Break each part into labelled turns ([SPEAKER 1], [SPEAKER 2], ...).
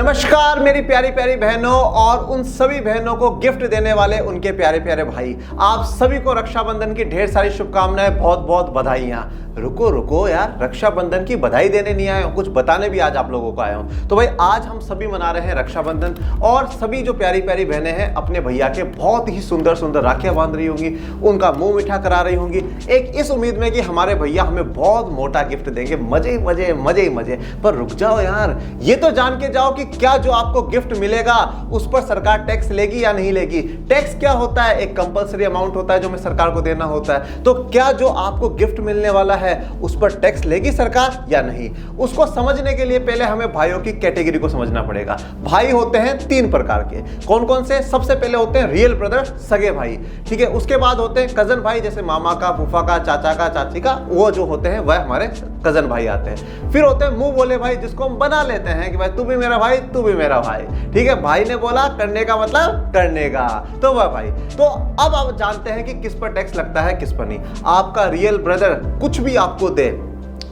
[SPEAKER 1] नमस्कार मेरी प्यारी प्यारी बहनों और उन सभी बहनों को गिफ्ट देने वाले उनके प्यारे प्यारे भाई, आप सभी को रक्षाबंधन की ढेर सारी शुभकामनाएं, बहुत बहुत बधाइयां। रुको रुको यार, रक्षाबंधन की बधाई देने नहीं आया हूं, कुछ बताने भी आज आप लोगों को आया हूं। तो भाई आज हम सभी मना रहे हैं रक्षाबंधन और सभी जो प्यारी प्यारी बहनें हैं अपने भैया के बहुत ही सुंदर सुंदर राखियां बांध रही होंगी, उनका मुंह मीठा करा रही होंगी, एक इस उम्मीद में कि हमारे भैया हमें बहुत मोटा गिफ्ट देंगे। मजे ही मजे, मजे ही मजे। पर रुक जाओ यार, ये तो जान के जाओ कि क्या जो आपको गिफ्ट मिलेगा उस पर सरकार टैक्स लेगी या नहीं लेगी। टैक्स क्या होता है? एक कंपलसरी अमाउंट होता है जो हमें सरकार को देना होता है। तो क्या जो आपको गिफ्ट मिलने वाला है उस पर टैक्स लेगी सरकार या नहीं, उसको समझने के लिए पहले हमें भाइयों की कैटेगरी को समझना पड़ेगा। भाई होते हैं तीन प्रकार के। कौन कौन से? सबसे पहले होते हैं रियल ब्रदर, सगे भाई, ठीक है। उसके बाद होते हैं कजन भाई, जैसे मामा का, फूफा का, चाचा का, चाची का, वो जो होते हैं वह हमारे कजन भाई आते हैं। फिर होते हैं मुंह बोले भाई, जिसको हम बना लेते हैं कि भाई तू भी मेरा भाई, तू भी मेरा भाई, ठीक है। भाई ने बोला करने का मतलब करने का, तो वह भाई। तो अब आप जानते हैं कि किस पर टैक्स लगता है, किस पर नहीं। आपका रियल ब्रदर कुछ भी आपको दे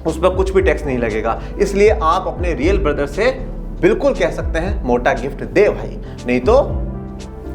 [SPEAKER 1] उस पर कुछ भी टैक्स नहीं लगेगा, इसलिए आप अपने रियल ब्रदर से बिल्कुल कह सकते हैं मोटा गिफ्ट दे भाई, नहीं तो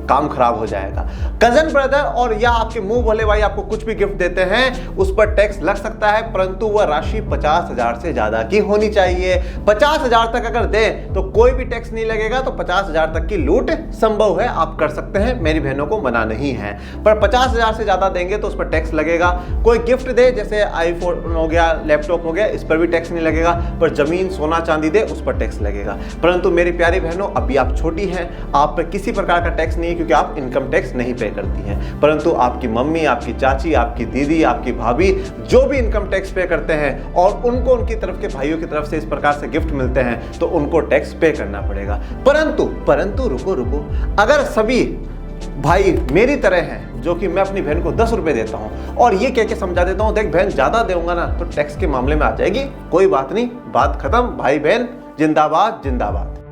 [SPEAKER 1] काम खराब हो जाएगा। कजन ब्रदर और या आपके मुंह भोले भाई आपको कुछ भी गिफ्ट देते हैं उस पर टैक्स लग सकता है, परंतु वह राशि 50,000 से ज्यादा की होनी चाहिए। 50,000 तक अगर दें तो कोई भी टैक्स नहीं लगेगा, तो 50,000 तक की लूट संभव है, आप कर सकते हैं, मेरी बहनों को मना नहीं है। पर 50,000 से ज्यादा देंगे तो उस पर टैक्स लगेगा। कोई गिफ्ट दे, जैसे आईफोन हो गया, लैपटॉप हो गया, इस पर भी टैक्स नहीं लगेगा। पर जमीन, सोना, चांदी दे उस पर टैक्स लगेगा। परंतु मेरी प्यारी बहनों, अभी आप छोटी हैं, आप पर किसी प्रकार का टैक्स नहीं, क्योंकि आप इनकम टैक्स नहीं पे करती हैं। परंतु आपकी मम्मी, आपकी चाची, आपकी दीदी, आपकी भाभी जो भी इनकम टैक्स पे करते हैं और उनको उनकी तरफ के भाइयों की तरफ से इस प्रकार से गिफ्ट मिलते हैं तो उनको टैक्स पे करना पड़ेगा। परंतु रुको, अगर सभी भाई मेरी तरह हैं, जो कि मैं अपनी बहन को 10 रुपए देता हूं और ये कह के समझा देता हूं, देख बहन ज्यादा देऊंगा ना तो टैक्स के मामले में आ जाएगी, कोई बात नहीं, बात खत्म, भाई बहन जिंदाबाद जिंदाबाद।